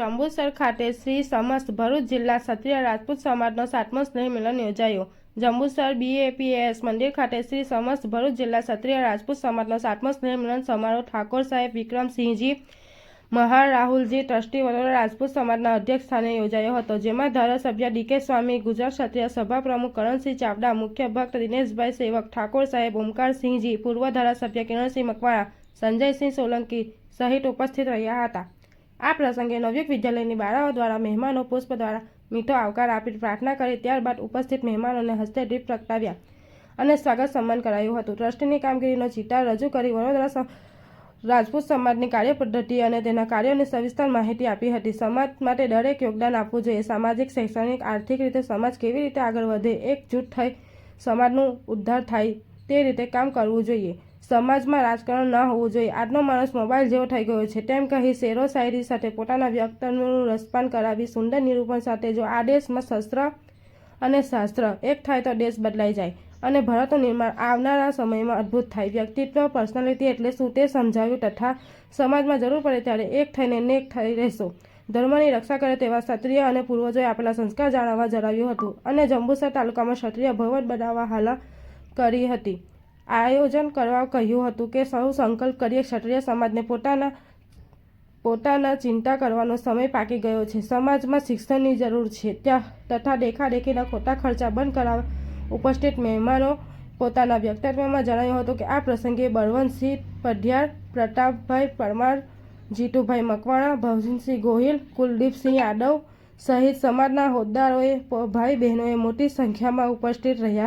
જંબુસર ખાતે શ્રી સમસ્ત ભરૂચ જિલ્લા ક્ષત્રિય રાજપૂત સમાજનો 7મો સ્નેહ મિલન યોજાયો। જંબુસર BAPS મંદિર ખાતે શ્રી સમસ્ત ભરૂચ જિલ્લા ક્ષત્રિય રાજપૂત સમાજનો 7મો સ્નેહ મિલન સમારોહ ઠાકોર સાહેબ વિક્રમસિંહજી મહાર રાહુલજી ટ્રસ્ટી વડોદરા રાજપૂત સમાજના અધ્યક્ષ સ્થાને યોજાયો હતો, જેમાં ધારાસભ્ય DK સ્વામી, ગુજરાત ક્ષત્રિય સભા પ્રમુખ કરણસિંહ ચાવડા, મુખ્ય ભક્ત દિનેશભાઈ સેવક, ઠાકોર સાહેબ ઓમકારસિંહજી, પૂર્વ ધારાસભ્ય કિરણસિંહ મકવાણા, સંજયસિંહ સોલંકી સહિત ઉપસ્થિત રહ્યા હતા। આ પ્રસંગે નવયુગ વિદ્યાલયની બાળાઓ દ્વારા મહેમાનો પુષ્પ દ્વારા મીઠો આવકાર આપી પ્રાર્થના કરી ત્યારબાદ ઉપસ્થિત મહેમાનોને હસ્તે દીપ પ્રગટાવ્યા અને સ્વાગત સન્માન કરાયું હતું। ટ્રસ્ટની કામગીરીનો ચિતાર રજૂ કરી વડોદરા રાજપૂત સમાજની કાર્યપદ્ધતિ અને તેના કાર્યોની સવિસ્તર માહિતી આપી હતી। સમાજ માટે દરેક યોગદાન આપવું જોઈએ। સામાજિક, શૈક્ષણિક, આર્થિક રીતે સમાજ કેવી રીતે આગળ વધે, એકજૂટ થઈ સમાજનું ઉદ્ધાર થાય તે રીતે કામ કરવું જોઈએ। સમાજમાં રાજકારણ ન હોવું જોઈએ। આજનો માણસ મોબાઈલ જેવો થઈ ગયો છે તેમ કહી શેરો શાયરી સાથે પોતાના વ્યક્તિત્વનું રસપાન કરાવી સુંદર નિરૂપણ સાથે જો આ દેશમાં શસ્ત્ર અને શાસ્ત્ર એક થાય તો દેશ બદલાઈ જાય અને ભારતનું નિર્માણ આવનારા સમયમાં અદ્ભુત થાય। વ્યક્તિત્વ, પર્સનાલિટી એટલે શું તે સમજાવ્યું તથા સમાજમાં જરૂર પડે ત્યારે એક થઈને નેક થઈ રહેશો, ધર્મની રક્ષા કરે તેવા ક્ષત્રિય અને પૂર્વજોએ આપેલા સંસ્કાર જાળવવા જણાવ્યું હતું અને જંબુસર તાલુકામાં ક્ષત્રિય ભવન બનાવવા હાલત કરી હતી। આયોજન કરવા કહ્યું હતું કે સૌ સંકલ્પ કરીએ, ક્ષત્રિય સમાજને પોતાના ચિંતા કરવાનો સમય પાકી ગયો છે। સમાજમાં શિક્ષણની જરૂર છે તથા દેખાદેખીના ખોટા ખર્ચા બંધ કરાવવા ઉપસ્થિત મહેમાનો પોતાના વક્તવ્યમાં જણાવ્યું હતું કે આ પ્રસંગે બળવંતસિંહ પઢિયાર, પ્રતાપભાઈ પરમાર, જીતુભાઈ મકવાણા, ભવસિંહ ગોહિલ, કુલદીપસિંહ યાદવ સહિત સમાજના હોદ્દેદારોએ, ભાઈ બહેનોએ મોટી સંખ્યામાં ઉપસ્થિત રહ્યા।